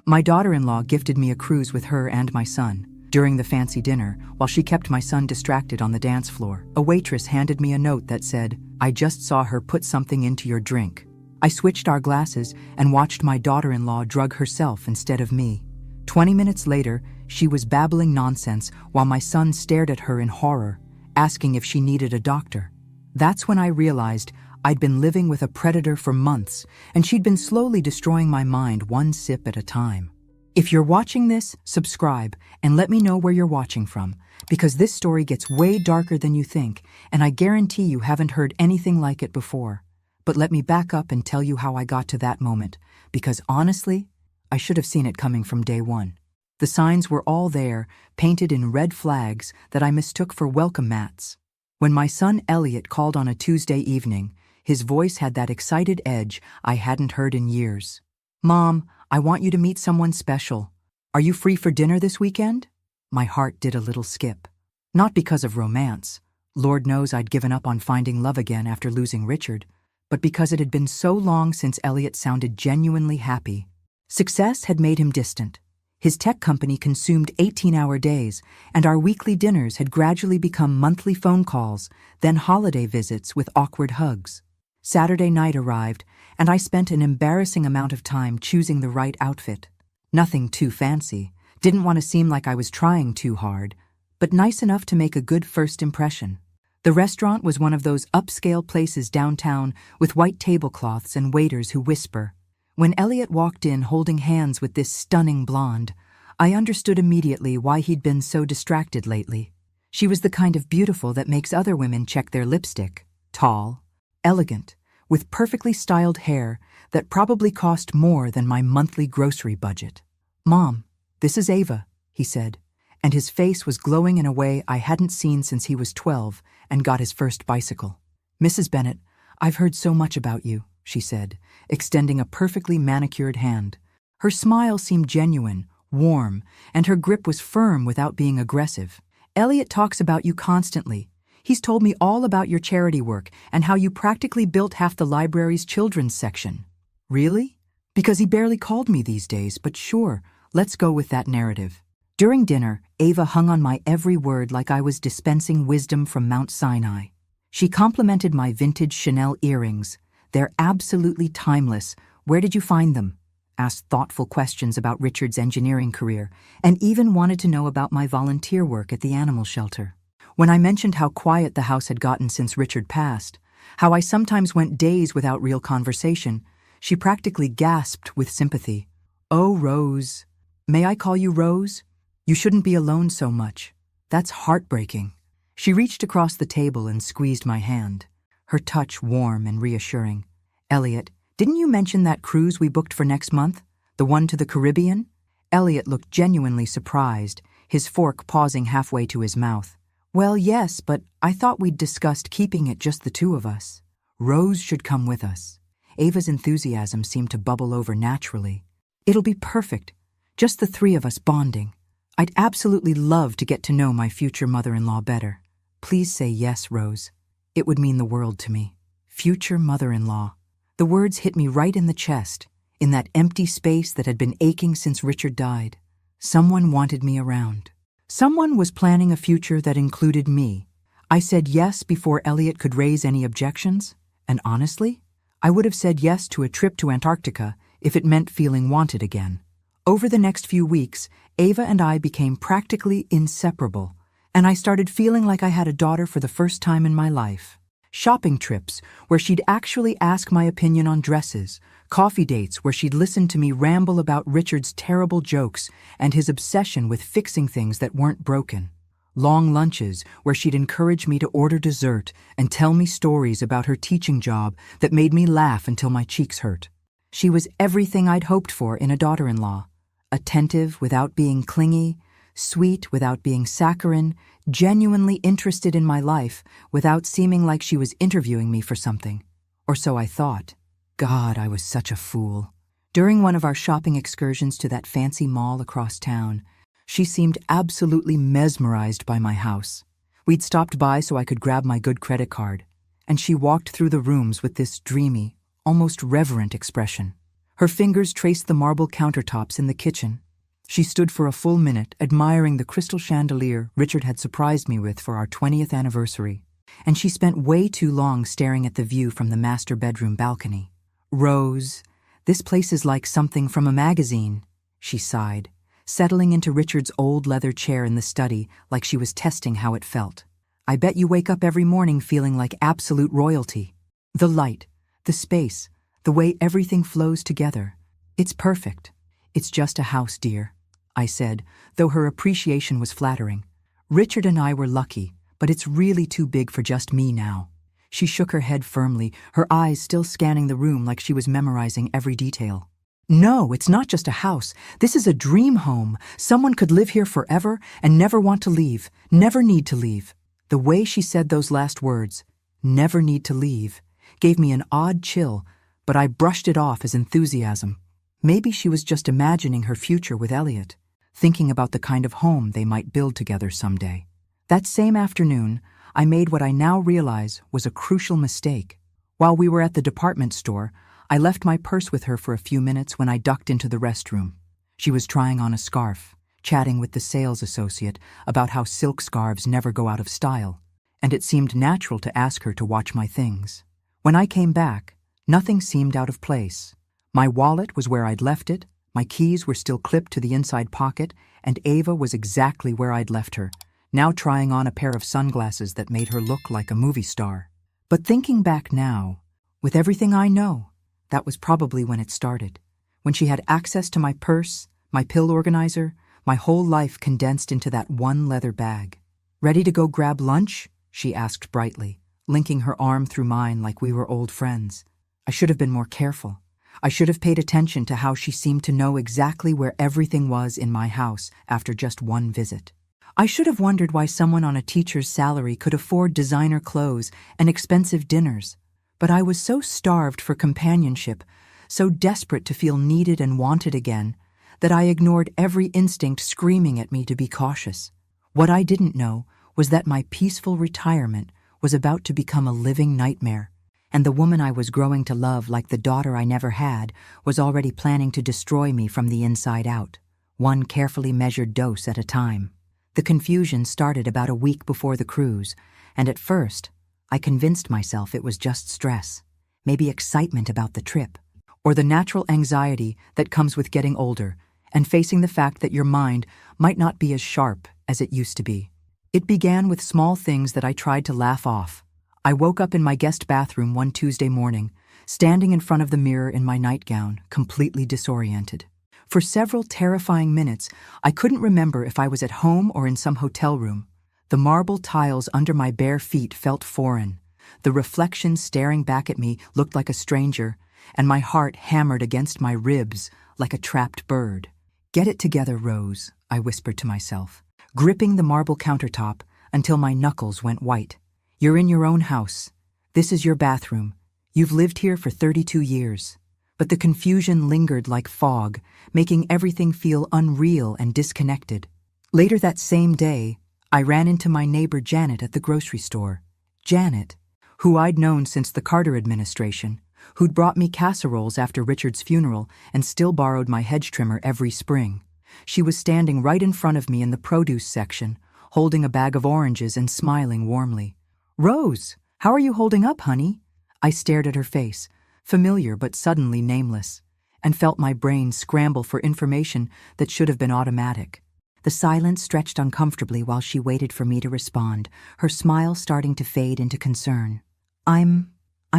My daughter-in-law gifted me a cruise with her and my son. During the fancy dinner, while she kept my son distracted on the dance floor, a waitress handed me a note that said, "I just saw her put something into your drink." I switched our glasses and watched my daughter-in-law drug herself instead of me. 20 minutes later, she was babbling nonsense while my son stared at her in horror, asking if she needed a doctor. That's when I realized I'd been living with a predator for months, and she'd been slowly destroying my mind one sip at a time. If you're watching this, subscribe and let me know where you're watching from, because this story gets way darker than you think, and I guarantee you haven't heard anything like it before. But let me back up and tell you how I got to that moment, because honestly, I should have seen it coming from day one. The signs were all there, painted in red flags that I mistook for welcome mats. When my son Elliot called on a Tuesday evening, his voice had that excited edge I hadn't heard in years. "Mom, I want you to meet someone special. Are you free for dinner this weekend?" My heart did a little skip. Not because of romance. Lord knows I'd given up on finding love again after losing Richard, but because it had been so long since Elliot sounded genuinely happy. Success had made him distant. His tech company consumed 18-hour days, and our weekly dinners had gradually become monthly phone calls, then holiday visits with awkward hugs. Saturday night arrived, and I spent an embarrassing amount of time choosing the right outfit. Nothing too fancy, didn't want to seem like I was trying too hard, but nice enough to make a good first impression. The restaurant was one of those upscale places downtown with white tablecloths and waiters who whisper. When Elliot walked in holding hands with this stunning blonde, I understood immediately why he'd been so distracted lately. She was the kind of beautiful that makes other women check their lipstick. Tall, elegant, with perfectly styled hair that probably cost more than my monthly grocery budget. "Mom, this is Ava," he said, and his face was glowing in a way I hadn't seen since he was 12 and got his first bicycle. "Mrs. Bennett, I've heard so much about you," she said, extending a perfectly manicured hand. Her smile seemed genuine, warm, and her grip was firm without being aggressive. "Elliot talks about you constantly. He's told me all about your charity work and how you practically built half the library's children's section." "Really?" "Because he barely called me these days, but sure, let's go with that narrative." During dinner, Ava hung on my every word like I was dispensing wisdom from Mount Sinai. She complimented my vintage Chanel earrings. "They're absolutely timeless. Where did you find them?" Asked thoughtful questions about Richard's engineering career, and even wanted to know about my volunteer work at the animal shelter. When I mentioned how quiet the house had gotten since Richard passed, how I sometimes went days without real conversation, she practically gasped with sympathy. "Oh, Rose. May I call you Rose? You shouldn't be alone so much. That's heartbreaking." She reached across the table and squeezed my hand, her touch warm and reassuring. "Elliot, didn't you mention that cruise we booked for next month? The one to the Caribbean?" Elliot looked genuinely surprised, his fork pausing halfway to his mouth. "Well, yes, but I thought we'd discussed keeping it just the two of us. Rose should come with us." Ava's enthusiasm seemed to bubble over naturally. "It'll be perfect. Just the three of us bonding. I'd absolutely love to get to know my future mother-in-law better. Please say yes, Rose. It would mean the world to me." Future mother-in-law. The words hit me right in the chest, in that empty space that had been aching since Richard died. Someone wanted me around. Someone was planning a future that included me. I said yes before Elliot could raise any objections, and honestly, I would have said yes to a trip to Antarctica if it meant feeling wanted again. Over the next few weeks, Ava and I became practically inseparable, and I started feeling like I had a daughter for the first time in my life. Shopping trips where she'd actually ask my opinion on dresses, coffee dates where she'd listen to me ramble about Richard's terrible jokes and his obsession with fixing things that weren't broken. Long lunches where she'd encourage me to order dessert and tell me stories about her teaching job that made me laugh until my cheeks hurt. She was everything I'd hoped for in a daughter-in-law. Attentive without being clingy, sweet without being saccharine, genuinely interested in my life without seeming like she was interviewing me for something. Or so I thought. God, I was such a fool. During one of our shopping excursions to that fancy mall across town, she seemed absolutely mesmerized by my house. We'd stopped by so I could grab my good credit card, and she walked through the rooms with this dreamy, almost reverent expression. Her fingers traced the marble countertops in the kitchen. She stood for a full minute, admiring the crystal chandelier Richard had surprised me with for our 20th anniversary. And she spent way too long staring at the view from the master bedroom balcony. "Rose, this place is like something from a magazine," she sighed, settling into Richard's old leather chair in the study like she was testing how it felt. "I bet you wake up every morning feeling like absolute royalty. The light, the space, the way everything flows together. It's perfect." "It's just a house, dear," I said, though her appreciation was flattering. "Richard and I were lucky, but it's really too big for just me now." She shook her head firmly, her eyes still scanning the room like she was memorizing every detail. "No, it's not just a house. This is a dream home. Someone could live here forever and never want to leave, never need to leave." The way she said those last words, "never need to leave," gave me an odd chill, but I brushed it off as enthusiasm. Maybe she was just imagining her future with Elliot, thinking about the kind of home they might build together someday. That same afternoon, I made what I now realize was a crucial mistake. While we were at the department store, I left my purse with her for a few minutes when I ducked into the restroom. She was trying on a scarf, chatting with the sales associate about how silk scarves never go out of style, and it seemed natural to ask her to watch my things. When I came back, nothing seemed out of place. My wallet was where I'd left it, my keys were still clipped to the inside pocket, and Ava was exactly where I'd left her, now trying on a pair of sunglasses that made her look like a movie star. But thinking back now, with everything I know, that was probably when it started, when she had access to my purse, my pill organizer, my whole life condensed into that one leather bag. "Ready to go grab lunch?" she asked brightly, linking her arm through mine like we were old friends. I should have been more careful. I should have paid attention to how she seemed to know exactly where everything was in my house after just one visit. I should have wondered why someone on a teacher's salary could afford designer clothes and expensive dinners. But I was so starved for companionship, so desperate to feel needed and wanted again, that I ignored every instinct screaming at me to be cautious. What I didn't know was that my peaceful retirement was about to become a living nightmare, and the woman I was growing to love like the daughter I never had was already planning to destroy me from the inside out, one carefully measured dose at a time. The confusion started about a week before the cruise, and at first, I convinced myself it was just stress, maybe excitement about the trip, or the natural anxiety that comes with getting older and facing the fact that your mind might not be as sharp as it used to be. It began with small things that I tried to laugh off. I woke up in my guest bathroom one Tuesday morning, standing in front of the mirror in my nightgown, completely disoriented. For several terrifying minutes, I couldn't remember if I was at home or in some hotel room. The marble tiles under my bare feet felt foreign. The reflection staring back at me looked like a stranger, and my heart hammered against my ribs like a trapped bird. "Get it together, Rose," I whispered to myself, gripping the marble countertop until my knuckles went white. "You're in your own house. This is your bathroom. You've lived here for 32 years. But the confusion lingered like fog, making everything feel unreal and disconnected. Later that same day, I ran into my neighbor Janet at the grocery store. Janet, who I'd known since the Carter administration, who'd brought me casseroles after Richard's funeral and still borrowed my hedge trimmer every spring. She was standing right in front of me in the produce section, holding a bag of oranges and smiling warmly. "Rose, how are you holding up, honey?" I stared at her face, familiar but suddenly nameless, and felt my brain scramble for information that should have been automatic. The silence stretched uncomfortably while she waited for me to respond, her smile starting to fade into concern. I'm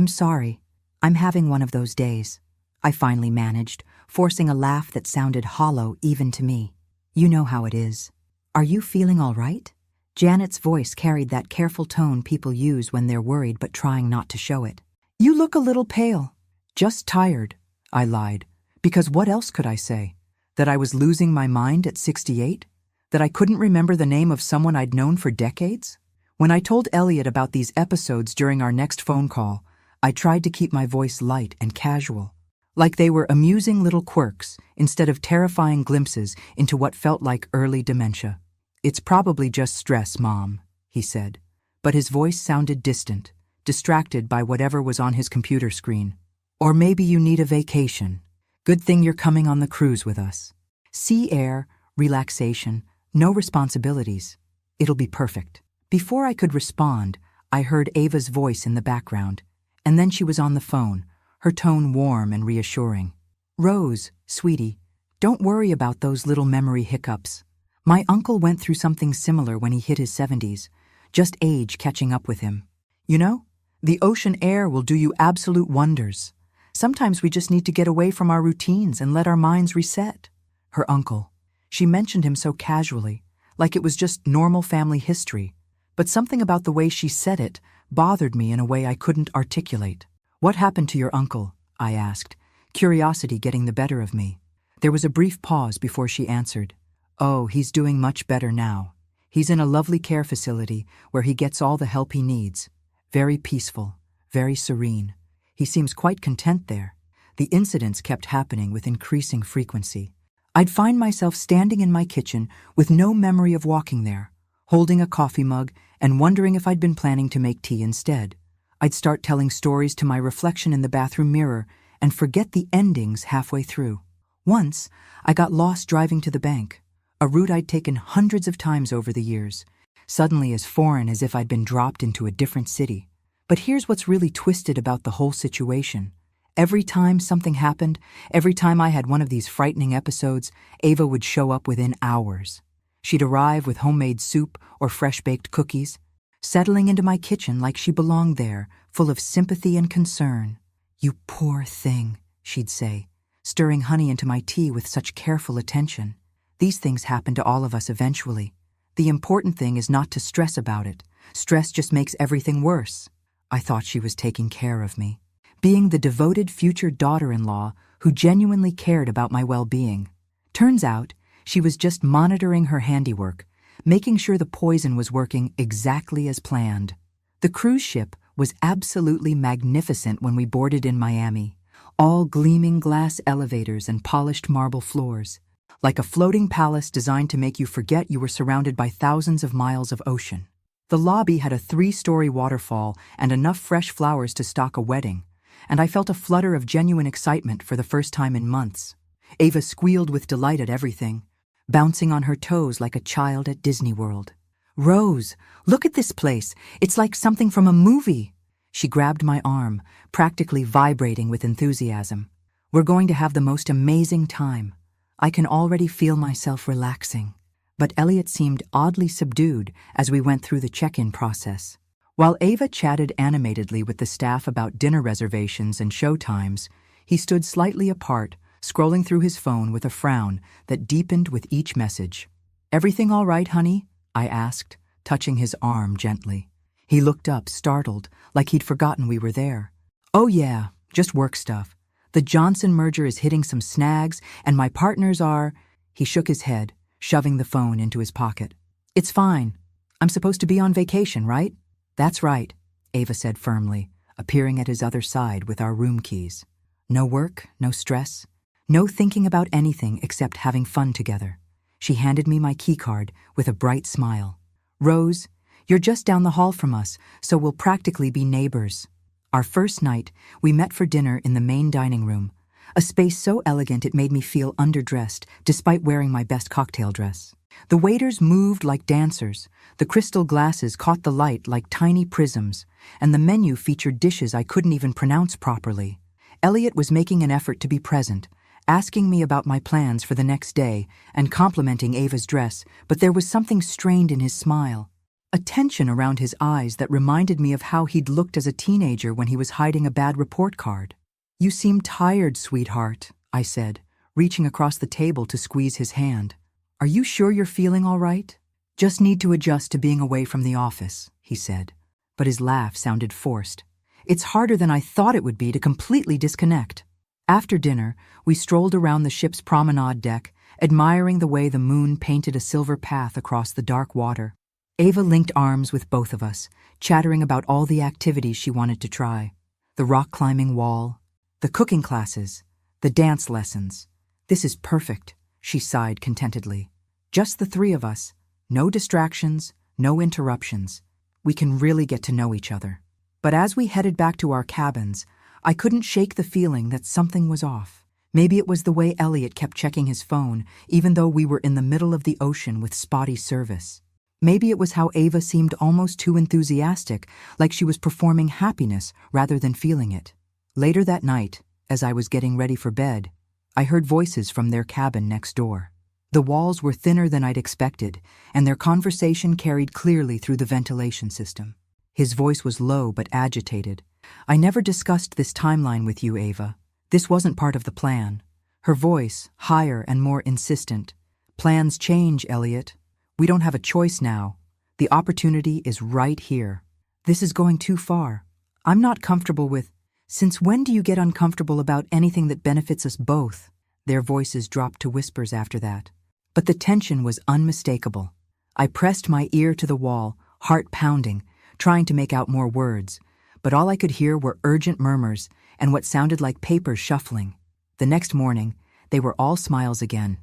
sorry. I'm having one of those days," I finally managed, forcing a laugh that sounded hollow even to me. "You know how it is. Are you feeling all right?" Janet's voice carried that careful tone people use when they're worried but trying not to show it. "You look a little pale." "Just tired," I lied, because what else could I say? That I was losing my mind at 68? That I couldn't remember the name of someone I'd known for decades? When I told Elliot about these episodes during our next phone call, I tried to keep my voice light and casual, like they were amusing little quirks instead of terrifying glimpses into what felt like early dementia. "It's probably just stress, Mom," he said, but his voice sounded distant, distracted by whatever was on his computer screen. "Or maybe you need a vacation." Good thing you're coming on the cruise with us. Sea air, relaxation, no responsibilities. It'll be perfect. Before I could respond, I heard Ava's voice in the background, and then she was on the phone, her tone warm and reassuring. Rose, sweetie, don't worry about those little memory hiccups. My uncle went through something similar when he hit his 70s, just age catching up with him. You know, the ocean air will do you absolute wonders. Sometimes we just need to get away from our routines and let our minds reset. Her uncle. She mentioned him so casually, like it was just normal family history, but something about the way she said it bothered me in a way I couldn't articulate. What happened to your uncle? I asked, curiosity getting the better of me. There was a brief pause before she answered. Oh, he's doing much better now. He's in a lovely care facility where he gets all the help he needs. Very peaceful, very serene. He seems quite content there. The incidents kept happening with increasing frequency. I'd find myself standing in my kitchen with no memory of walking there, holding a coffee mug and wondering if I'd been planning to make tea instead. I'd start telling stories to my reflection in the bathroom mirror and forget the endings halfway through. Once, I got lost driving to the bank, a route I'd taken hundreds of times over the years, suddenly as foreign as if I'd been dropped into a different city. But here's what's really twisted about the whole situation. Every time something happened, every time I had one of these frightening episodes, Ava would show up within hours. She'd arrive with homemade soup or fresh-baked cookies, settling into my kitchen like she belonged there, full of sympathy and concern. You poor thing, she'd say, stirring honey into my tea with such careful attention. These things happen to all of us eventually. The important thing is not to stress about it. Stress just makes everything worse. I thought she was taking care of me, being the devoted future daughter-in-law who genuinely cared about my well-being. Turns out, she was just monitoring her handiwork, making sure the poison was working exactly as planned. The cruise ship was absolutely magnificent when we boarded in Miami, all gleaming glass elevators and polished marble floors, like a floating palace designed to make you forget you were surrounded by thousands of miles of ocean. The lobby had a 3-story waterfall and enough fresh flowers to stock a wedding, and I felt a flutter of genuine excitement for the first time in months. Ava squealed with delight at everything, bouncing on her toes like a child at Disney World. Rose, look at this place. It's like something from a movie. She grabbed my arm, practically vibrating with enthusiasm. We're going to have the most amazing time. I can already feel myself relaxing. But Elliot seemed oddly subdued as we went through the check-in process. While Ava chatted animatedly with the staff about dinner reservations and show times, he stood slightly apart, scrolling through his phone with a frown that deepened with each message. Everything all right, honey? I asked, touching his arm gently. He looked up, startled, like he'd forgotten we were there. Oh yeah, just work stuff. The Johnson merger is hitting some snags, and my partners are... He shook his head, shoving the phone into his pocket. It's fine. I'm supposed to be on vacation, right? That's right, Ava said firmly, appearing at his other side with our room keys. No work, no stress, no thinking about anything except having fun together. She handed me my keycard with a bright smile. Rose, you're just down the hall from us, so we'll practically be neighbors. Our first night, we met for dinner in the main dining room, a space so elegant it made me feel underdressed despite wearing my best cocktail dress. The waiters moved like dancers, the crystal glasses caught the light like tiny prisms, and the menu featured dishes I couldn't even pronounce properly. Elliot was making an effort to be present, asking me about my plans for the next day and complimenting Ava's dress, but there was something strained in his smile, a tension around his eyes that reminded me of how he'd looked as a teenager when he was hiding a bad report card. You seem tired, sweetheart, I said, reaching across the table to squeeze his hand. Are you sure you're feeling all right? Just need to adjust to being away from the office, he said, but his laugh sounded forced. It's harder than I thought it would be to completely disconnect. After dinner, we strolled around the ship's promenade deck, admiring the way the moon painted a silver path across the dark water. Ava linked arms with both of us, chattering about all the activities she wanted to try. The rock-climbing wall, the cooking classes, the dance lessons. This is perfect, she sighed contentedly. Just the three of us, no distractions, no interruptions. We can really get to know each other. But as we headed back to our cabins, I couldn't shake the feeling that something was off. Maybe it was the way Elliot kept checking his phone, even though we were in the middle of the ocean with spotty service. Maybe it was how Ava seemed almost too enthusiastic, like she was performing happiness rather than feeling it. Later that night, as I was getting ready for bed, I heard voices from their cabin next door. The walls were thinner than I'd expected, and their conversation carried clearly through the ventilation system. His voice was low but agitated. "I never discussed this timeline with you, Ava. This wasn't part of the plan." Her voice, higher and more insistent. "Plans change, Elliot. We don't have a choice now. The opportunity is right here. This is going too far. I'm not comfortable with—" "Since when do you get uncomfortable about anything that benefits us both?" Their voices dropped to whispers after that. But the tension was unmistakable. I pressed my ear to the wall, heart pounding, trying to make out more words, but all I could hear were urgent murmurs and what sounded like papers shuffling. The next morning, they were all smiles again,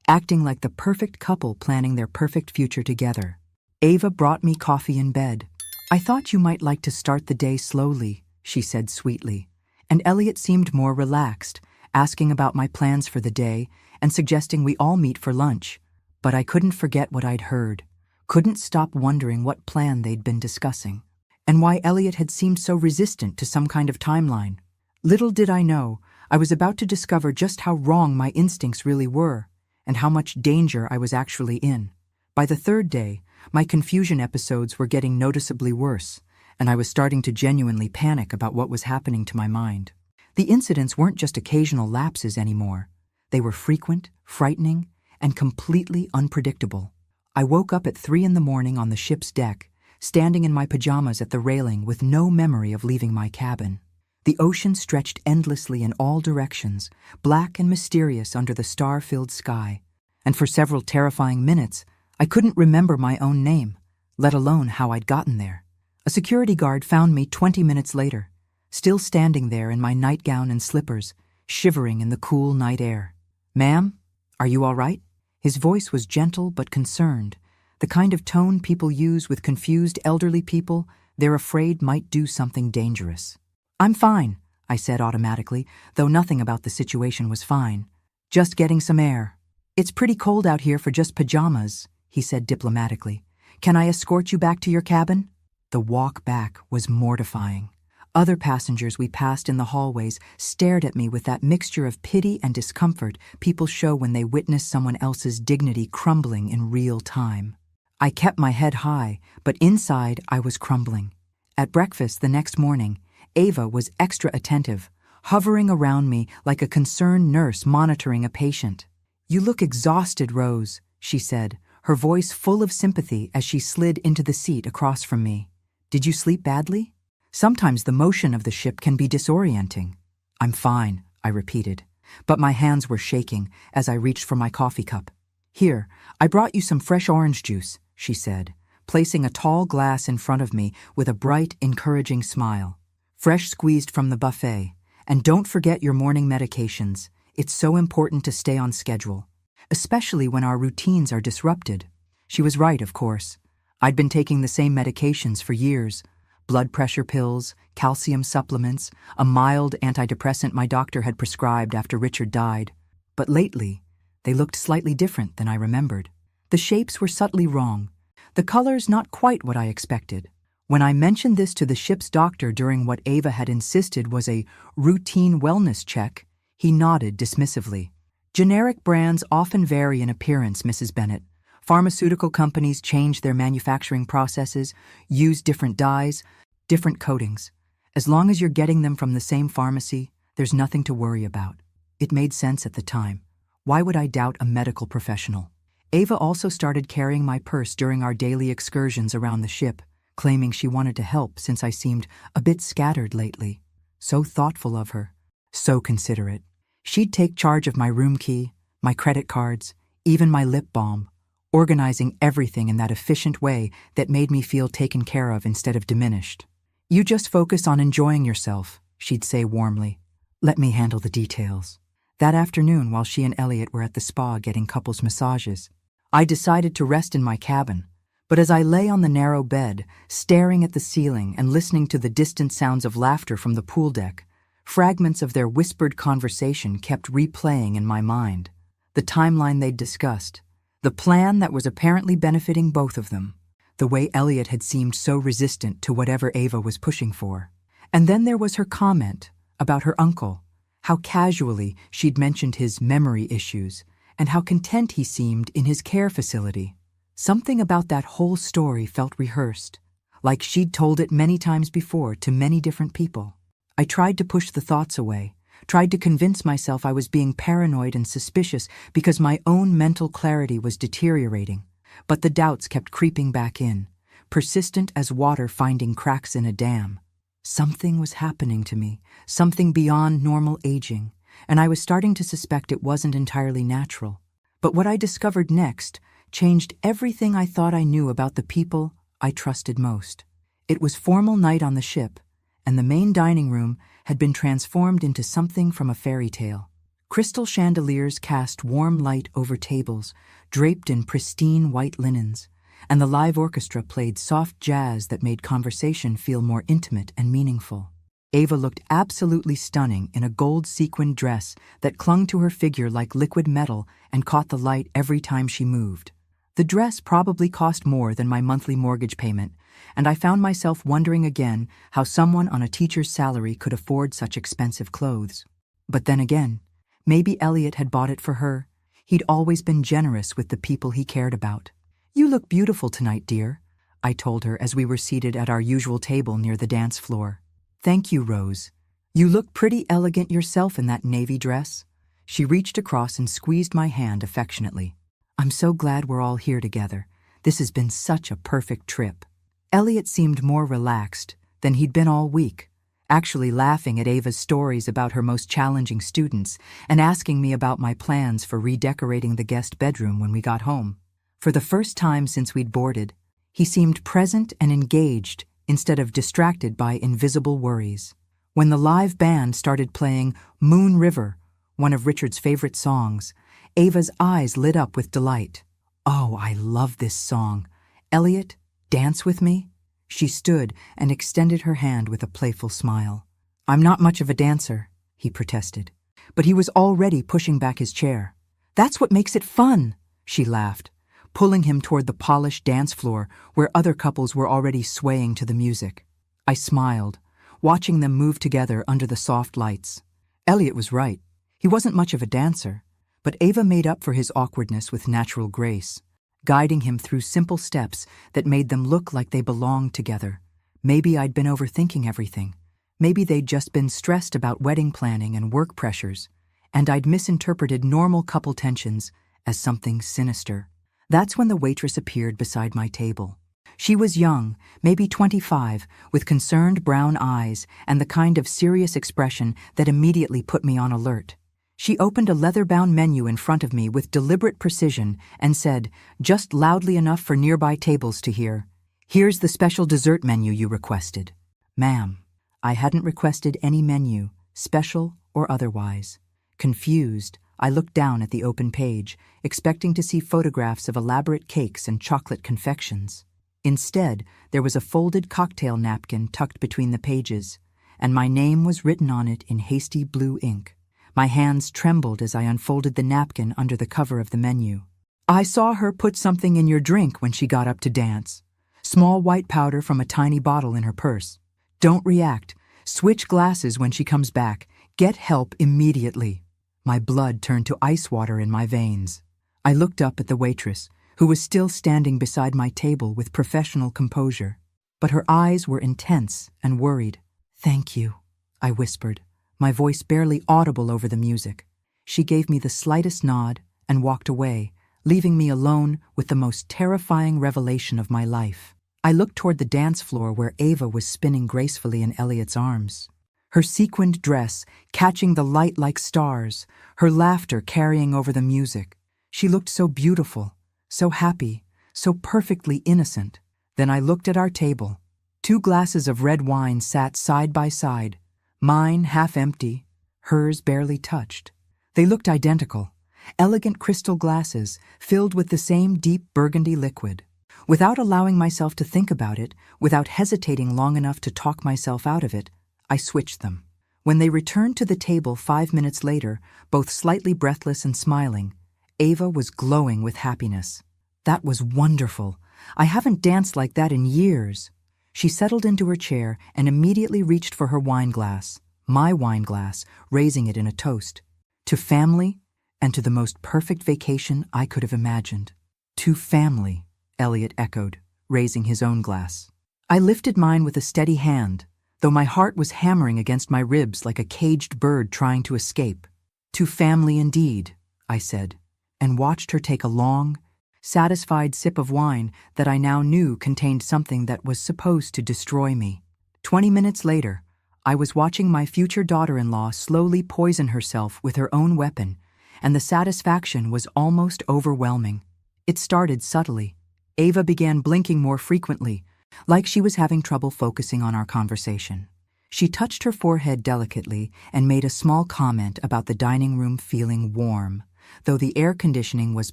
acting like the perfect couple planning their perfect future together. Ava brought me coffee in bed. "I thought you might like to start the day slowly," she said sweetly, and Elliot seemed more relaxed, asking about my plans for the day and suggesting we all meet for lunch. But I couldn't forget what I'd heard, couldn't stop wondering what plan they'd been discussing, and why Elliot had seemed so resistant to some kind of timeline. Little did I know, I was about to discover just how wrong my instincts really were, and how much danger I was actually in. By the third day, my confusion episodes were getting noticeably worse, and I was starting to genuinely panic about what was happening to my mind. The incidents weren't just occasional lapses anymore. They were frequent, frightening, and completely unpredictable. I woke up at 3 a.m. on the ship's deck, standing in my pajamas at the railing with no memory of leaving my cabin. The ocean stretched endlessly in all directions, black and mysterious under the star-filled sky, and for several terrifying minutes, I couldn't remember my own name, let alone how I'd gotten there. A security guard found me 20 minutes later, still standing there in my nightgown and slippers, shivering in the cool night air. "Ma'am, are you all right?" His voice was gentle but concerned, the kind of tone people use with confused elderly people they're afraid might do something dangerous. "I'm fine," I said automatically, though nothing about the situation was fine. "Just getting some air." "It's pretty cold out here for just pajamas," he said diplomatically. "Can I escort you back to your cabin?" The walk back was mortifying. Other passengers we passed in the hallways stared at me with that mixture of pity and discomfort people show when they witness someone else's dignity crumbling in real time. I kept my head high, but inside I was crumbling. At breakfast the next morning, Ava was extra attentive, hovering around me like a concerned nurse monitoring a patient. "You look exhausted, Rose," she said, her voice full of sympathy as she slid into the seat across from me. "Did you sleep badly? Sometimes the motion of the ship can be disorienting." "I'm fine," I repeated, but my hands were shaking as I reached for my coffee cup. "Here, I brought you some fresh orange juice," she said, placing a tall glass in front of me with a bright, encouraging smile. "Fresh squeezed from the buffet. And don't forget your morning medications. It's so important to stay on schedule, especially when our routines are disrupted." She was right, of course. I'd been taking the same medications for years. Blood pressure pills, calcium supplements, a mild antidepressant my doctor had prescribed after Richard died. But lately, they looked slightly different than I remembered. The shapes were subtly wrong. The colors not quite what I expected. When I mentioned this to the ship's doctor during what Ava had insisted was a routine wellness check, he nodded dismissively. "Generic brands often vary in appearance, Mrs. Bennett. Pharmaceutical companies change their manufacturing processes, use different dyes, different coatings. As long as you're getting them from the same pharmacy, there's nothing to worry about." It made sense at the time. Why would I doubt a medical professional? Ava also started carrying my purse during our daily excursions around the ship, claiming she wanted to help since I seemed a bit scattered lately. So thoughtful of her. So considerate. She'd take charge of my room key, my credit cards, even my lip balm, organizing everything in that efficient way that made me feel taken care of instead of diminished. "You just focus on enjoying yourself," she'd say warmly. "Let me handle the details." That afternoon, while she and Elliot were at the spa getting couples massages, I decided to rest in my cabin. But as I lay on the narrow bed, staring at the ceiling and listening to the distant sounds of laughter from the pool deck, Fragments of their whispered conversation kept replaying in my mind. The timeline they'd discussed. The plan that was apparently benefiting both of them. The way Elliot had seemed so resistant to whatever Ava was pushing for. And then there was her comment about her uncle. How casually she'd mentioned his memory issues, and how content he seemed in his care facility. Something about that whole story felt rehearsed, like she'd told it many times before to many different people. I tried to push the thoughts away, tried to convince myself I was being paranoid and suspicious because my own mental clarity was deteriorating. But the doubts kept creeping back in, persistent as water finding cracks in a dam. Something was happening to me, something beyond normal aging, and I was starting to suspect it wasn't entirely natural. But what I discovered next changed everything I thought I knew about the people I trusted most. It was formal night on the ship, and the main dining room had been transformed into something from a fairy tale. Crystal chandeliers cast warm light over tables, draped in pristine white linens, and the live orchestra played soft jazz that made conversation feel more intimate and meaningful. Ava looked absolutely stunning in a gold sequined dress that clung to her figure like liquid metal and caught the light every time she moved. The dress probably cost more than my monthly mortgage payment, and I found myself wondering again how someone on a teacher's salary could afford such expensive clothes. But then again, maybe Elliot had bought it for her. He'd always been generous with the people he cared about. "You look beautiful tonight, dear," I told her as we were seated at our usual table near the dance floor. "Thank you, Rose. You look pretty elegant yourself in that navy dress." She reached across and squeezed my hand affectionately. "I'm so glad we're all here together. This has been such a perfect trip." Elliot seemed more relaxed than he'd been all week, actually laughing at Ava's stories about her most challenging students and asking me about my plans for redecorating the guest bedroom when we got home. For the first time since we'd boarded, he seemed present and engaged instead of distracted by invisible worries. When the live band started playing Moon River, one of Richard's favorite songs, Ava's eyes lit up with delight. "Oh, I love this song. Elliot, dance with me?" She stood and extended her hand with a playful smile. "I'm not much of a dancer," he protested, but he was already pushing back his chair. "That's what makes it fun," she laughed, pulling him toward the polished dance floor where other couples were already swaying to the music. I smiled, watching them move together under the soft lights. Elliot was right. He wasn't much of a dancer, but Ava made up for his awkwardness with natural grace, guiding him through simple steps that made them look like they belonged together. Maybe I'd been overthinking everything. Maybe they'd just been stressed about wedding planning and work pressures, and I'd misinterpreted normal couple tensions as something sinister. That's when the waitress appeared beside my table. She was young, maybe 25, with concerned brown eyes and the kind of serious expression that immediately put me on alert. She opened a leather-bound menu in front of me with deliberate precision and said, just loudly enough for nearby tables to hear, "Here's the special dessert menu you requested." "Ma'am, I hadn't requested any menu, special or otherwise." Confused, I looked down at the open page, expecting to see photographs of elaborate cakes and chocolate confections. Instead, there was a folded cocktail napkin tucked between the pages, and my name was written on it in hasty blue ink. My hands trembled as I unfolded the napkin under the cover of the menu. "I saw her put something in your drink when she got up to dance. Small white powder from a tiny bottle in her purse. Don't react. Switch glasses when she comes back. Get help immediately." My blood turned to ice water in my veins. I looked up at the waitress, who was still standing beside my table with professional composure. But her eyes were intense and worried. "Thank you," I whispered, my voice barely audible over the music. She gave me the slightest nod and walked away, leaving me alone with the most terrifying revelation of my life. I looked toward the dance floor where Ava was spinning gracefully in Elliot's arms. Her sequined dress catching the light like stars, her laughter carrying over the music. She looked so beautiful, so happy, so perfectly innocent. Then I looked at our table. 2 glasses of red wine sat side by side, mine half empty, hers barely touched. They looked identical, elegant crystal glasses filled with the same deep burgundy liquid. Without allowing myself to think about it, without hesitating long enough to talk myself out of it, I switched them. When they returned to the table 5 minutes later, both slightly breathless and smiling, Ava was glowing with happiness. That was wonderful. I haven't danced like that in years. She settled into her chair and immediately reached for her wine glass, my wine glass, raising it in a toast. To family, and to the most perfect vacation I could have imagined. To family, Elliot echoed, raising his own glass. I lifted mine with a steady hand, though my heart was hammering against my ribs like a caged bird trying to escape. To family indeed, I said, and watched her take a long, satisfied sip of wine that I now knew contained something that was supposed to destroy me. 20 minutes later, I was watching my future daughter-in-law slowly poison herself with her own weapon, and the satisfaction was almost overwhelming. It started subtly. Ava began blinking more frequently, like she was having trouble focusing on our conversation. She touched her forehead delicately and made a small comment about the dining room feeling warm, though the air conditioning was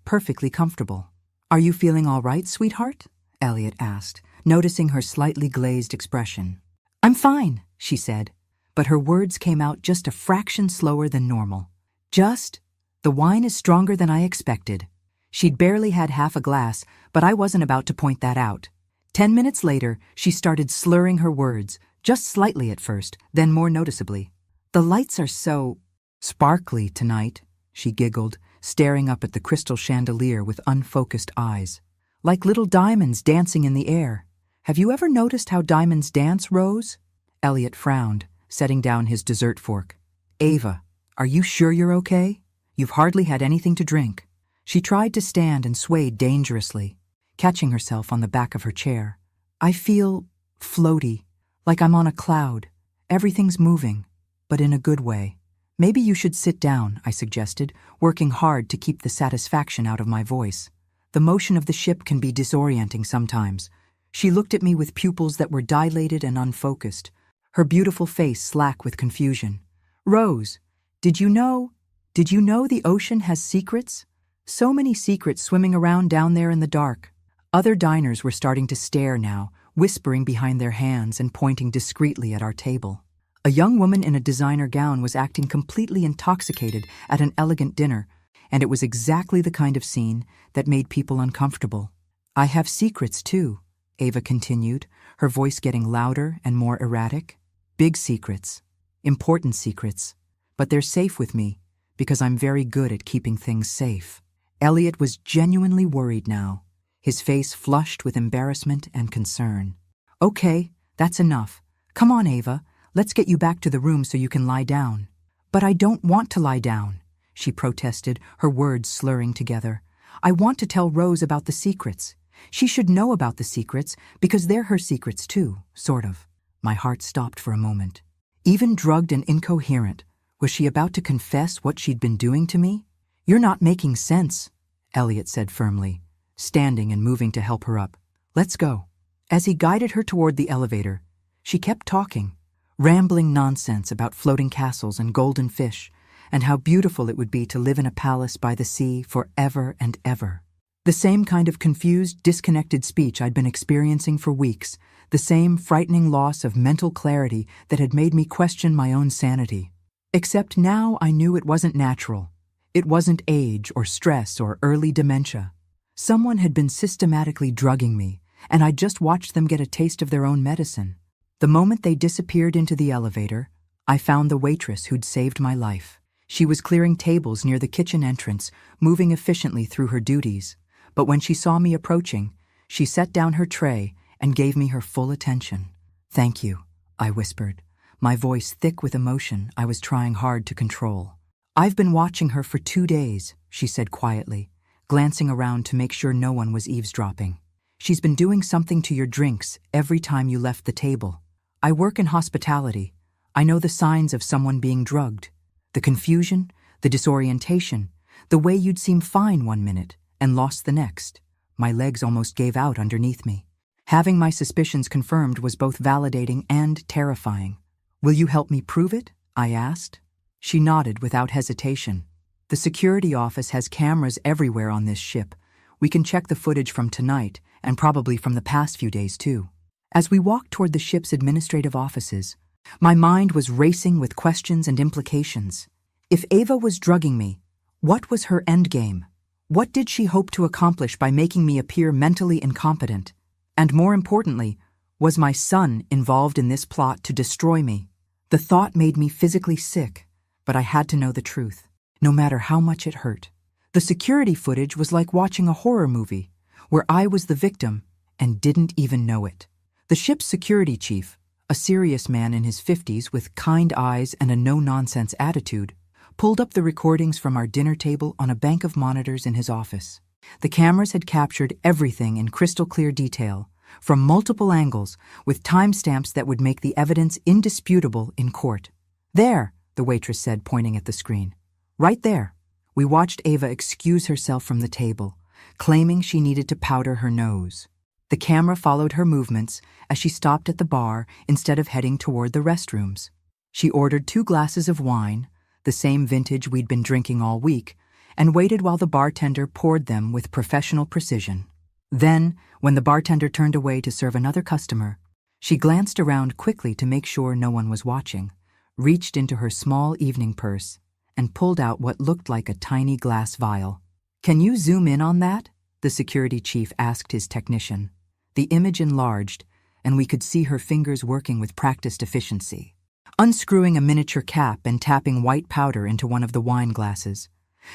perfectly comfortable. "Are you feeling all right, sweetheart?" Elliot asked, noticing her slightly glazed expression. "I'm fine," she said, but her words came out just a fraction slower than normal. The wine is stronger than I expected." She'd barely had half a glass, but I wasn't about to point that out. 10 minutes later, she started slurring her words, just slightly at first, then more noticeably. "The lights are so sparkly tonight," she giggled, staring up at the crystal chandelier with unfocused eyes. "Like little diamonds dancing in the air. Have you ever noticed how diamonds dance, Rose?" Elliot frowned, setting down his dessert fork. "Ava, are you sure you're okay? You've hardly had anything to drink." She tried to stand and swayed dangerously, catching herself on the back of her chair. "I feel floaty, like I'm on a cloud. Everything's moving, but in a good way." "Maybe you should sit down," I suggested, working hard to keep the satisfaction out of my voice. "The motion of the ship can be disorienting sometimes." She looked at me with pupils that were dilated and unfocused, her beautiful face slack with confusion. "Rose, did you know the ocean has secrets? So many secrets swimming around down there in the dark." Other diners were starting to stare now, whispering behind their hands and pointing discreetly at our table. A young woman in a designer gown was acting completely intoxicated at an elegant dinner, and it was exactly the kind of scene that made people uncomfortable. "I have secrets too," Ava continued, her voice getting louder and more erratic. "Big secrets, important secrets, but they're safe with me because I'm very good at keeping things safe." Elliot was genuinely worried now, his face flushed with embarrassment and concern. "Okay, that's enough. Come on, Ava, let's get you back to the room so you can lie down." "But I don't want to lie down," she protested, her words slurring together. "I want to tell Rose about the secrets. She should know about the secrets because they're her secrets too, sort of." My heart stopped for a moment. Even drugged and incoherent, was she about to confess what she'd been doing to me? "You're not making sense," Elliot said firmly, standing and moving to help her up. "Let's go." As he guided her toward the elevator, she kept talking, rambling nonsense about floating castles and golden fish, and how beautiful it would be to live in a palace by the sea forever and ever. The same kind of confused, disconnected speech I'd been experiencing for weeks, the same frightening loss of mental clarity that had made me question my own sanity. Except now I knew it wasn't natural. It wasn't age or stress or early dementia. Someone had been systematically drugging me, and I'd just watched them get a taste of their own medicine. The moment they disappeared into the elevator, I found the waitress who'd saved my life. She was clearing tables near the kitchen entrance, moving efficiently through her duties. But when she saw me approaching, she set down her tray and gave me her full attention. "Thank you," I whispered, my voice thick with emotion I was trying hard to control. "I've been watching her for 2 days," she said quietly, glancing around to make sure no one was eavesdropping. "She's been doing something to your drinks every time you left the table. I work in hospitality. I know the signs of someone being drugged. The confusion, the disorientation, the way you'd seem fine one minute and lost the next." My legs almost gave out underneath me. Having my suspicions confirmed was both validating and terrifying. "Will you help me prove it?" I asked. She nodded without hesitation. "The security office has cameras everywhere on this ship. We can check the footage from tonight and probably from the past few days too." As we walked toward the ship's administrative offices, My mind was racing with questions and implications. If Ava was drugging me, what was her endgame? What did she hope to accomplish by making me appear mentally incompetent? And more importantly, was my son involved in this plot to destroy me? The thought made me physically sick, but I had to know the truth, no matter how much it hurt. The security footage was like watching a horror movie, where I was the victim and didn't even know it. The ship's security chief, a serious man in his 50s with kind eyes and a no-nonsense attitude, pulled up the recordings from our dinner table on a bank of monitors in his office. The cameras had captured everything in crystal-clear detail, from multiple angles, with timestamps that would make the evidence indisputable in court. "There," the waitress said, pointing at the screen. "Right there." We watched Ava excuse herself from the table, claiming she needed to powder her nose. The camera followed her movements as she stopped at the bar instead of heading toward the restrooms. She ordered 2 glasses of wine, the same vintage we'd been drinking all week, and waited while the bartender poured them with professional precision. Then, when the bartender turned away to serve another customer, she glanced around quickly to make sure no one was watching, reached into her small evening purse, and pulled out what looked like a tiny glass vial. "Can you zoom in on that?" the security chief asked his technician. The image enlarged, and we could see her fingers working with practiced efficiency, unscrewing a miniature cap and tapping white powder into one of the wine glasses.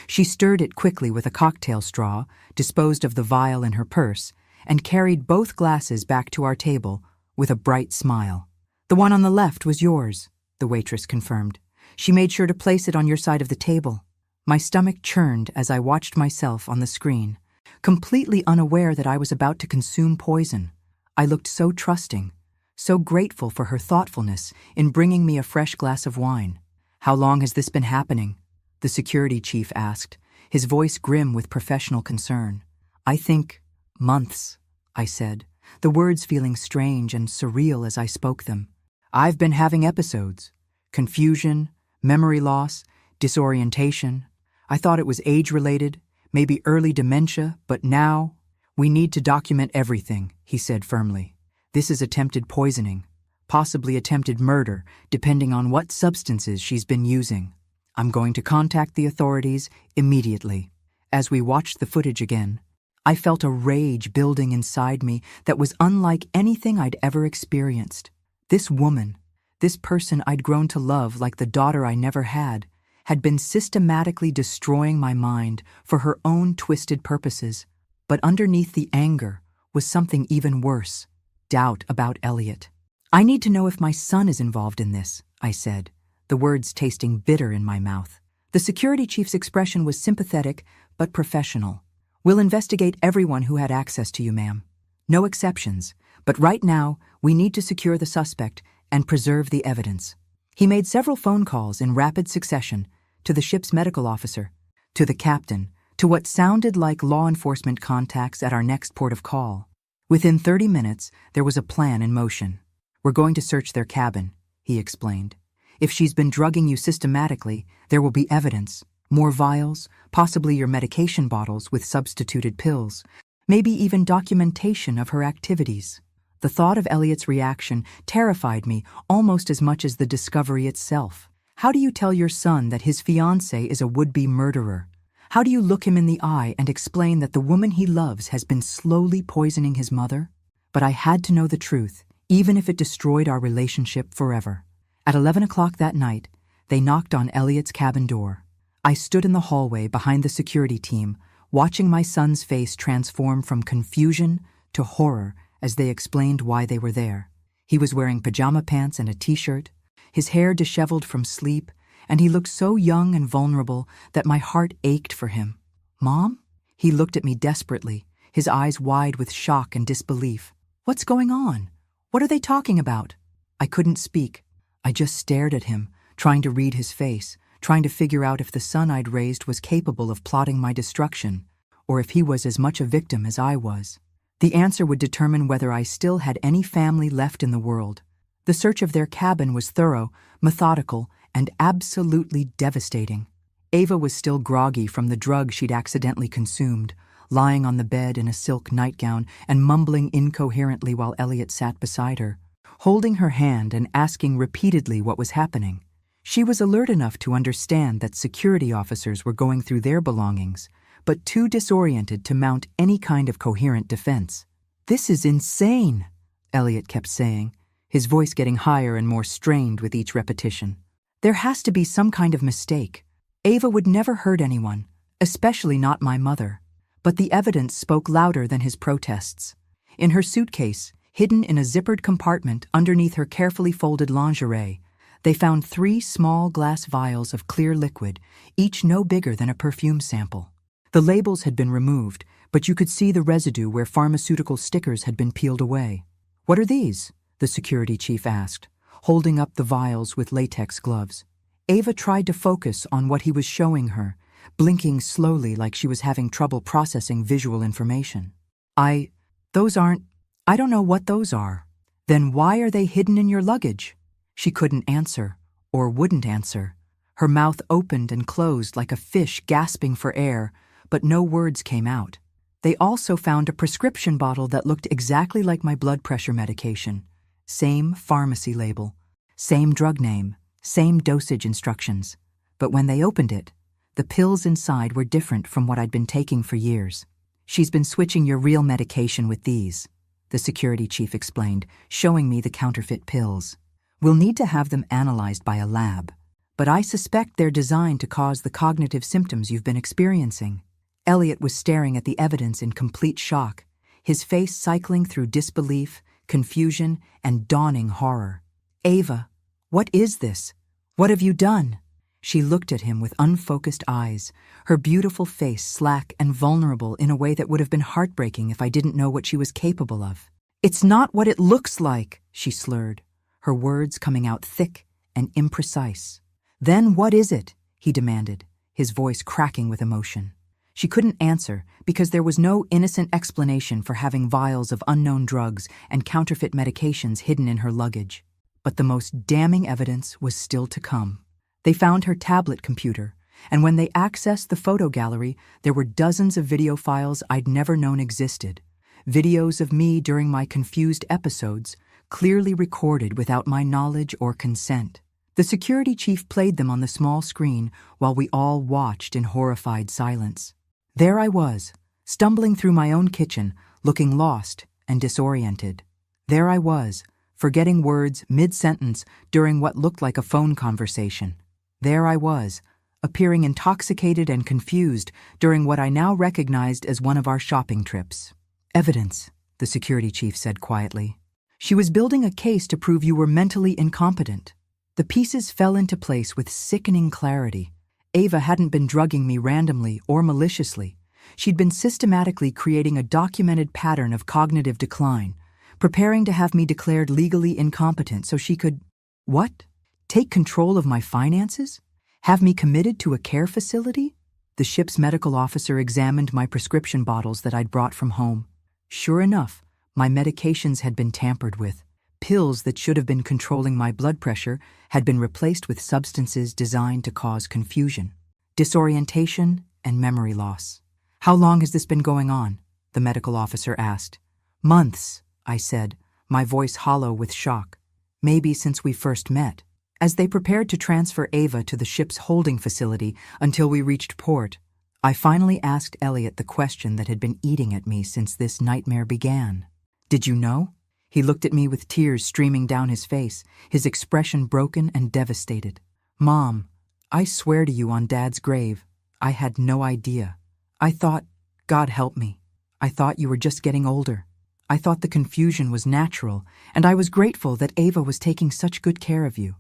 She stirred it quickly with a cocktail straw, disposed of the vial in her purse, and carried both glasses back to our table with a bright smile. "The one on the left was yours," the waitress confirmed. "She made sure to place it on your side of the table." My stomach churned as I watched myself on the screen, completely unaware that I was about to consume poison. I looked so trusting, so grateful for her thoughtfulness in bringing me a fresh glass of wine. "How long has this been happening?" the security chief asked, his voice grim with professional concern. "I think months," I said, the words feeling strange and surreal as I spoke them. "I've been having episodes. Confusion, memory loss, disorientation. I thought it was age-related, maybe early dementia, but now—" "We need to document everything," he said firmly. "This is attempted poisoning, possibly attempted murder, depending on what substances she's been using. I'm going to contact the authorities immediately." As we watched the footage again, I felt a rage building inside me that was unlike anything I'd ever experienced. This woman, this person I'd grown to love like the daughter I never had been systematically destroying my mind for her own twisted purposes. But underneath the anger was something even worse: doubt about Elliot. "I need to know if my son is involved in this," I said, the words tasting bitter in my mouth. The security chief's expression was sympathetic but professional. "We'll investigate everyone who had access to you, ma'am. No exceptions, but right now we need to secure the suspect and preserve the evidence." He made several phone calls in rapid succession to the ship's medical officer, to the captain, to what sounded like law enforcement contacts at our next port of call. Within 30 minutes, there was a plan in motion. "We're going to search their cabin," he explained. "If she's been drugging you systematically, there will be evidence. More vials, possibly your medication bottles with substituted pills, maybe even documentation of her activities." The thought of Elliot's reaction terrified me almost as much as the discovery itself. How do you tell your son that his fiancée is a would-be murderer? How do you look him in the eye and explain that the woman he loves has been slowly poisoning his mother? But I had to know the truth, even if it destroyed our relationship forever. At 11 o'clock that night, they knocked on Elliot's cabin door. I stood in the hallway behind the security team, watching my son's face transform from confusion to horror as they explained why they were there. He was wearing pajama pants and a t-shirt, his hair disheveled from sleep, and he looked so young and vulnerable that my heart ached for him. "Mom?" He looked at me desperately, his eyes wide with shock and disbelief. "What's going on? What are they talking about?" I couldn't speak. I just stared at him, trying to read his face, trying to figure out if the son I'd raised was capable of plotting my destruction, or if he was as much a victim as I was. The answer would determine whether I still had any family left in the world. The search of their cabin was thorough, methodical, and absolutely devastating. Ava was still groggy from the drug she'd accidentally consumed, lying on the bed in a silk nightgown and mumbling incoherently while Elliot sat beside her, holding her hand and asking repeatedly what was happening. She was alert enough to understand that security officers were going through their belongings, but too disoriented to mount any kind of coherent defense. "This is insane," Elliot kept saying, his voice getting higher and more strained with each repetition. "There has to be some kind of mistake. Ava would never hurt anyone, especially not my mother." But the evidence spoke louder than his protests. In her suitcase, hidden in a zippered compartment underneath her carefully folded lingerie, they found 3 small glass vials of clear liquid, each no bigger than a perfume sample. The labels had been removed, but you could see the residue where pharmaceutical stickers had been peeled away. "What are these?" the security chief asked, holding up the vials with latex gloves. Ava tried to focus on what he was showing her, blinking slowly like she was having trouble processing visual information. I don't know what those are." "Then why are they hidden in your luggage?" She couldn't answer, or wouldn't answer. Her mouth opened and closed like a fish gasping for air, but no words came out. "They also found a prescription bottle that looked exactly like my blood pressure medication. Same pharmacy label, same drug name, same dosage instructions. But when they opened it, the pills inside were different from what I'd been taking for years. She's been switching your real medication with these," the security chief explained, showing me the counterfeit pills. "We'll need to have them analyzed by a lab, but I suspect they're designed to cause the cognitive symptoms you've been experiencing." Elliot was staring at the evidence in complete shock, his face cycling through disbelief, confusion, and dawning horror. "Ava, what is this? What have you done?" She looked at him with unfocused eyes, her beautiful face slack and vulnerable in a way that would have been heartbreaking if I didn't know what she was capable of. "It's not what it looks like," she slurred, her words coming out thick and imprecise. "Then what is it?" he demanded, his voice cracking with emotion. She couldn't answer because there was no innocent explanation for having vials of unknown drugs and counterfeit medications hidden in her luggage. But the most damning evidence was still to come. They found her tablet computer, and when they accessed the photo gallery, there were dozens of video files I'd never known existed. Videos of me during my confused episodes, clearly recorded without my knowledge or consent. The security chief played them on the small screen while we all watched in horrified silence. There I was, stumbling through my own kitchen, looking lost and disoriented. There I was, forgetting words mid-sentence during what looked like a phone conversation. There I was, appearing intoxicated and confused during what I now recognized as one of our shopping trips. "Evidence," the security chief said quietly. "She was building a case to prove you were mentally incompetent." The pieces fell into place with sickening clarity. Ava hadn't been drugging me randomly or maliciously. She'd been systematically creating a documented pattern of cognitive decline, preparing to have me declared legally incompetent so she could— What? Take control of my finances? Have me committed to a care facility? The ship's medical officer examined my prescription bottles that I'd brought from home. Sure enough, my medications had been tampered with. Pills that should have been controlling my blood pressure had been replaced with substances designed to cause confusion, disorientation, and memory loss. "How long has this been going on?" the medical officer asked. "Months," I said, my voice hollow with shock. "Maybe since we first met." As they prepared to transfer Ava to the ship's holding facility until we reached port, I finally asked Elliot the question that had been eating at me since this nightmare began. "Did you know?" He looked at me with tears streaming down his face, his expression broken and devastated. "Mom, I swear to you on Dad's grave, I had no idea. I thought, God help me, I thought you were just getting older. I thought the confusion was natural, and I was grateful that Ava was taking such good care of you."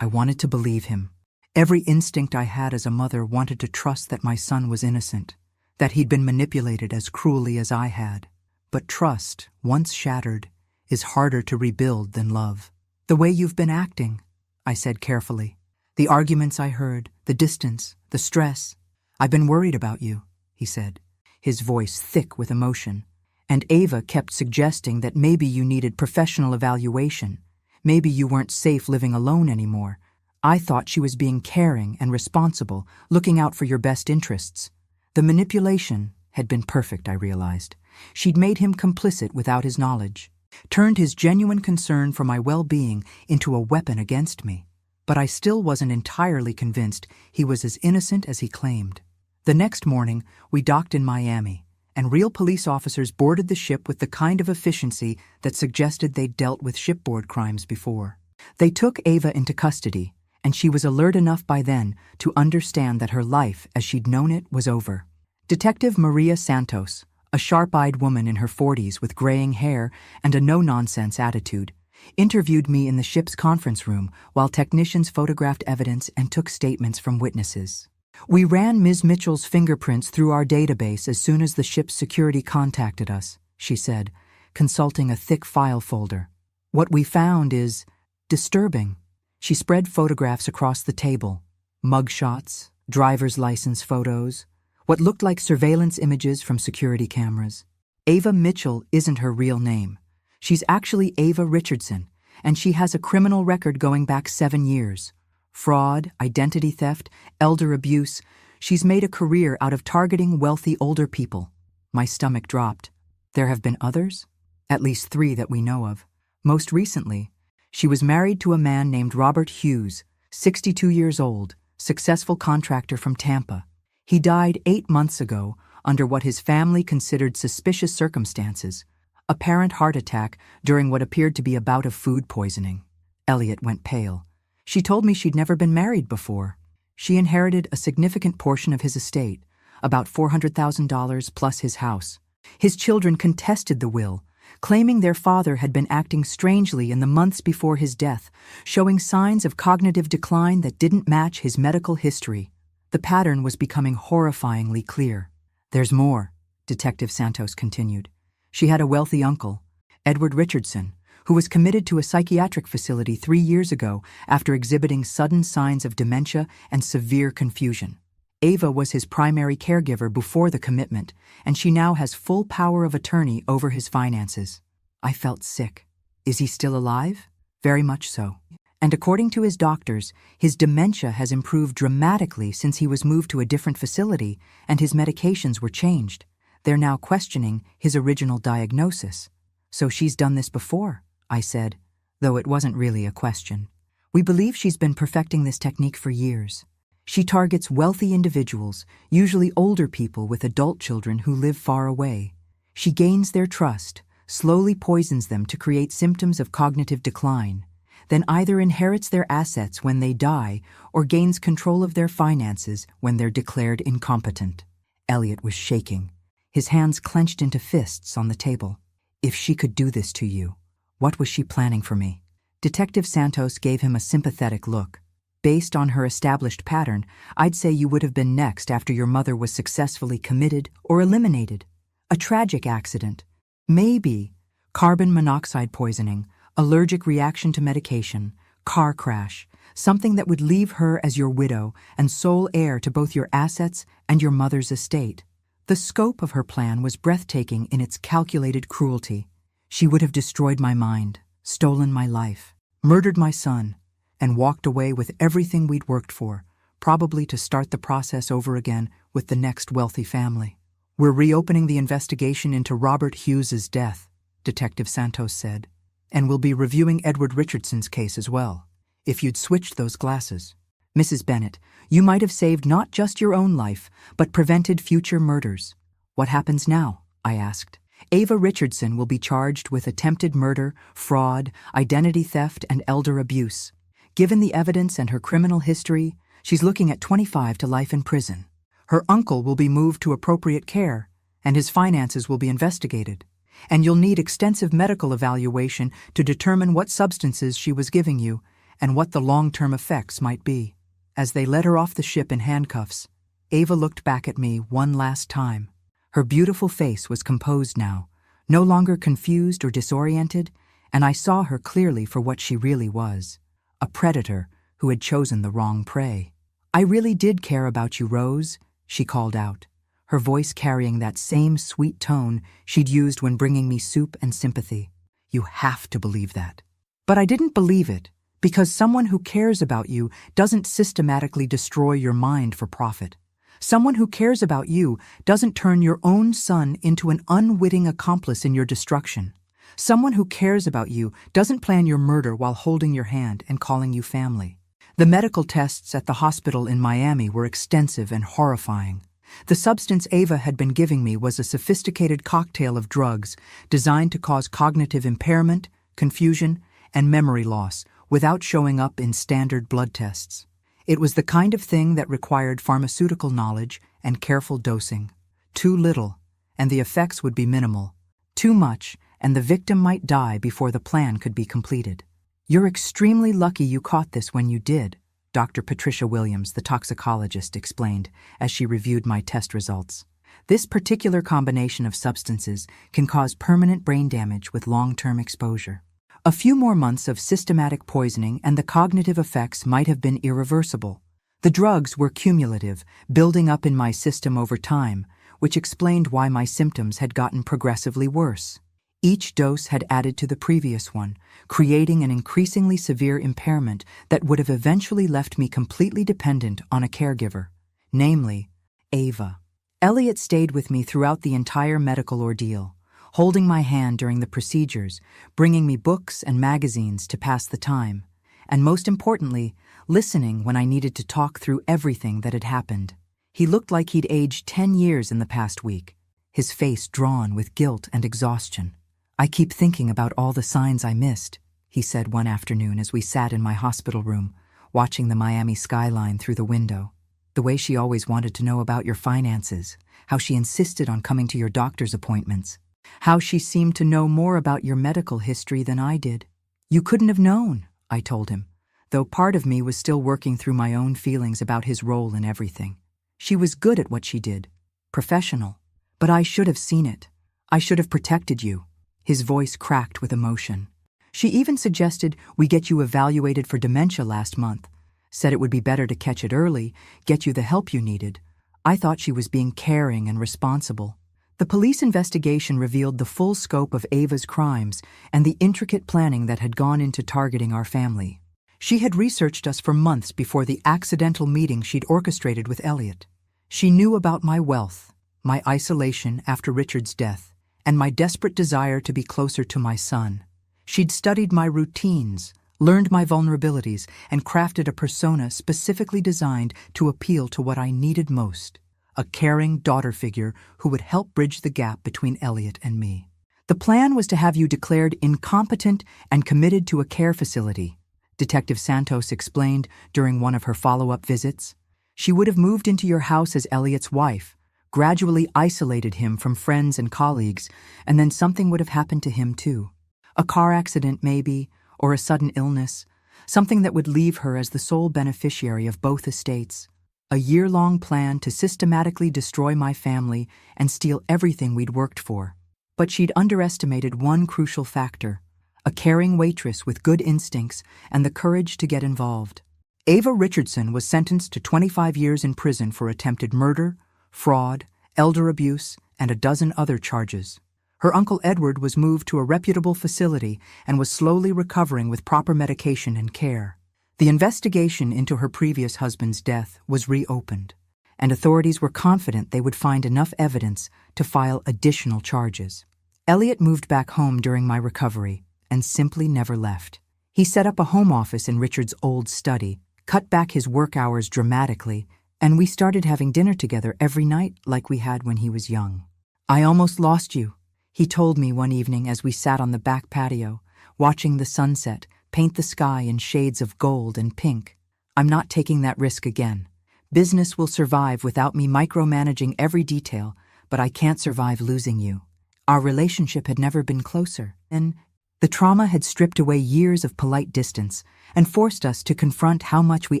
I wanted to believe him. Every instinct I had as a mother wanted to trust that my son was innocent, that he'd been manipulated as cruelly as I had. But trust, once shattered, is harder to rebuild than love. "The way you've been acting," I said carefully. "The arguments I heard, the distance, the stress. I've been worried about you," he said, his voice thick with emotion. "And Ava kept suggesting that maybe you needed professional evaluation. Maybe you weren't safe living alone anymore. I thought she was being caring and responsible, looking out for your best interests. The manipulation had been perfect, I realized. She'd made him complicit without his knowledge. turned his genuine concern for my well-being into a weapon against me. But I still wasn't entirely convinced he was as innocent as he claimed. The next morning, we docked in Miami, and real police officers boarded the ship with the kind of efficiency that suggested they'd dealt with shipboard crimes before. They took Ava into custody, and she was alert enough by then to understand that her life as she'd known it was over. Detective Maria Santos, a sharp-eyed woman in her 40s with graying hair and a no-nonsense attitude, interviewed me in the ship's conference room while technicians photographed evidence and took statements from witnesses. We ran Ms. Mitchell's fingerprints through our database as soon as the ship's security contacted us, she said, consulting a thick file folder. What we found is disturbing. She spread photographs across the table. Mugshots, driver's license photos, what looked like surveillance images from security cameras. Ava Mitchell isn't her real name. She's actually Ava Richardson, and she has a criminal record going back 7 years. Fraud, identity theft, elder abuse. She's made a career out of targeting wealthy older people. My stomach dropped. There have been others? At least 3 that we know of. Most recently, she was married to a man named Robert Hughes, 62 years old, successful contractor from Tampa. He died 8 months ago under what his family considered suspicious circumstances. Apparent heart attack during what appeared to be a bout of food poisoning. Elliot went pale. She told me she'd never been married before. She inherited a significant portion of his estate, about $400,000 plus his house. His children contested the will, claiming their father had been acting strangely in the months before his death, showing signs of cognitive decline that didn't match his medical history. The pattern was becoming horrifyingly clear. There's more, Detective Santos continued. She had a wealthy uncle, Edward Richardson, who was committed to a psychiatric facility 3 years ago after exhibiting sudden signs of dementia and severe confusion. Ava was his primary caregiver before the commitment, and she now has full power of attorney over his finances. I felt sick. Is he still alive? Very much so. And according to his doctors, his dementia has improved dramatically since he was moved to a different facility and his medications were changed. They're now questioning his original diagnosis. So she's done this before, I said, though it wasn't really a question. We believe she's been perfecting this technique for years. She targets wealthy individuals, usually older people with adult children who live far away. She gains their trust, slowly poisons them to create symptoms of cognitive decline, then either inherits their assets when they die or gains control of their finances when they're declared incompetent. Elliot was shaking, his hands clenched into fists on the table. If she could do this to you, what was she planning for me? Detective Santos gave him a sympathetic look. Based on her established pattern, I'd say you would have been next after your mother was successfully committed or eliminated. A tragic accident. Maybe carbon monoxide poisoning, allergic reaction to medication, car crash, something that would leave her as your widow and sole heir to both your assets and your mother's estate. The scope of her plan was breathtaking in its calculated cruelty. She would have destroyed my mind, stolen my life, murdered my son, and walked away with everything we'd worked for, probably to start the process over again with the next wealthy family. We're reopening the investigation into Robert Hughes's death, Detective Santos said, and we'll be reviewing Edward Richardson's case as well. If you'd switched those glasses. Mrs. Bennett, you might have saved not just your own life, but prevented future murders. What happens now? I asked. Ava Richardson will be charged with attempted murder, fraud, identity theft, and elder abuse. Given the evidence and her criminal history, she's looking at 25 to life in prison. Her uncle will be moved to appropriate care, and his finances will be investigated. And you'll need extensive medical evaluation to determine what substances she was giving you and what the long-term effects might be. As they led her off the ship in handcuffs, Ava looked back at me one last time. Her beautiful face was composed now, no longer confused or disoriented, and I saw her clearly for what she really was, a predator who had chosen the wrong prey. I really did care about you, Rose, she called out, her voice carrying that same sweet tone she'd used when bringing me soup and sympathy. You have to believe that. But I didn't believe it, because someone who cares about you doesn't systematically destroy your mind for profit. Someone who cares about you doesn't turn your own son into an unwitting accomplice in your destruction. Someone who cares about you doesn't plan your murder while holding your hand and calling you family. The medical tests at the hospital in Miami were extensive and horrifying. The substance Ava had been giving me was a sophisticated cocktail of drugs designed to cause cognitive impairment, confusion, and memory loss without showing up in standard blood tests. It was the kind of thing that required pharmaceutical knowledge and careful dosing. Too little, and the effects would be minimal. Too much, and the victim might die before the plan could be completed. You're extremely lucky you caught this when you did, Dr. Patricia Williams, the toxicologist, explained as she reviewed my test results. This particular combination of substances can cause permanent brain damage with long-term exposure. A few more months of systematic poisoning and the cognitive effects might have been irreversible. The drugs were cumulative, building up in my system over time, which explained why my symptoms had gotten progressively worse. Each dose had added to the previous one, creating an increasingly severe impairment that would have eventually left me completely dependent on a caregiver, namely, Ava. Elliot stayed with me throughout the entire medical ordeal, holding my hand during the procedures, bringing me books and magazines to pass the time, and most importantly, listening when I needed to talk through everything that had happened. He looked like he'd aged 10 years in the past week, his face drawn with guilt and exhaustion. "I keep thinking about all the signs I missed," he said one afternoon as we sat in my hospital room, watching the Miami skyline through the window. "The way she always wanted to know about your finances, how she insisted on coming to your doctor's appointments, how she seemed to know more about your medical history than I did." "You couldn't have known," I told him, though part of me was still working through my own feelings about his role in everything. "She was good at what she did, professional, but I should have seen it. I should have protected you." His voice cracked with emotion. "She even suggested we get you evaluated for dementia last month, said it would be better to catch it early, get you the help you needed. I thought she was being caring and responsible." The police investigation revealed the full scope of Ava's crimes and the intricate planning that had gone into targeting our family. She had researched us for months before the accidental meeting she'd orchestrated with Elliot. She knew about my wealth, my isolation after Richard's death, and my desperate desire to be closer to my son. She'd studied my routines, learned my vulnerabilities, and crafted a persona specifically designed to appeal to what I needed most, a caring daughter figure who would help bridge the gap between Elliot and me. "The plan was to have you declared incompetent and committed to a care facility," Detective Santos explained during one of her follow-up visits. "She would have moved into your house as Elliot's wife, gradually isolated him from friends and colleagues, and then something would have happened to him too. A car accident maybe, or a sudden illness, something that would leave her as the sole beneficiary of both estates. A year-long plan to systematically destroy my family and steal everything we'd worked for. But she'd underestimated one crucial factor: a caring waitress with good instincts and the courage to get involved. Ava Richardson was sentenced to 25 years in prison for attempted murder, fraud, elder abuse, and a dozen other charges. Her uncle Edward was moved to a reputable facility and was slowly recovering with proper medication and care. The investigation into her previous husband's death was reopened, and authorities were confident they would find enough evidence to file additional charges. Elliot moved back home during my recovery and simply never left. He set up a home office in Richard's old study, cut back his work hours dramatically, and we started having dinner together every night like we had when he was young. "I almost lost you," he told me one evening as we sat on the back patio, watching the sunset paint the sky in shades of gold and pink. "I'm not taking that risk again. Business will survive without me micromanaging every detail, but I can't survive losing you." Our relationship had never been closer, and the trauma had stripped away years of polite distance and forced us to confront how much we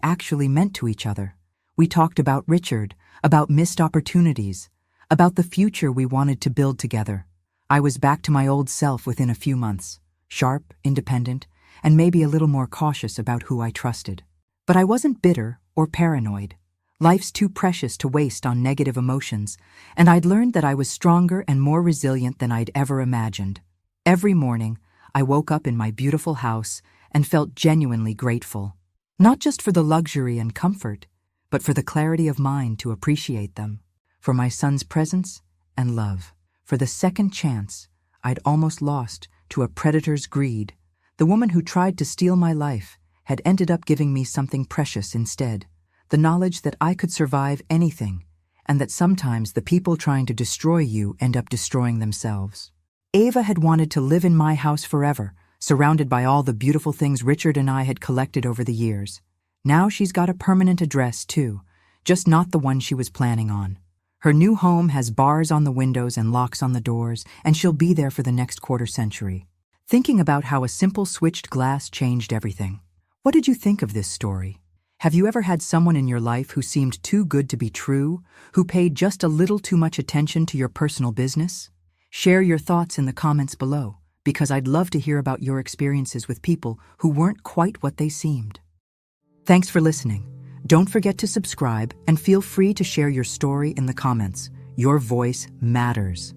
actually meant to each other. We talked about Richard, about missed opportunities, about the future we wanted to build together. I was back to my old self within a few months, sharp, independent, and maybe a little more cautious about who I trusted. But I wasn't bitter or paranoid. Life's too precious to waste on negative emotions, and I'd learned that I was stronger and more resilient than I'd ever imagined. Every morning, I woke up in my beautiful house and felt genuinely grateful, not just for the luxury and comfort, but for the clarity of mind to appreciate them, for my son's presence and love, for the second chance I'd almost lost to a predator's greed. The woman who tried to steal my life had ended up giving me something precious instead, the knowledge that I could survive anything, and that sometimes the people trying to destroy you end up destroying themselves. Ava had wanted to live in my house forever, surrounded by all the beautiful things Richard and I had collected over the years. Now she's got a permanent address, too, just not the one she was planning on. Her new home has bars on the windows and locks on the doors, and she'll be there for the next quarter century. Thinking about how a simple switched glass changed everything. What did you think of this story? Have you ever had someone in your life who seemed too good to be true, who paid just a little too much attention to your personal business? Share your thoughts in the comments below, because I'd love to hear about your experiences with people who weren't quite what they seemed. Thanks for listening. Don't forget to subscribe and feel free to share your story in the comments. Your voice matters.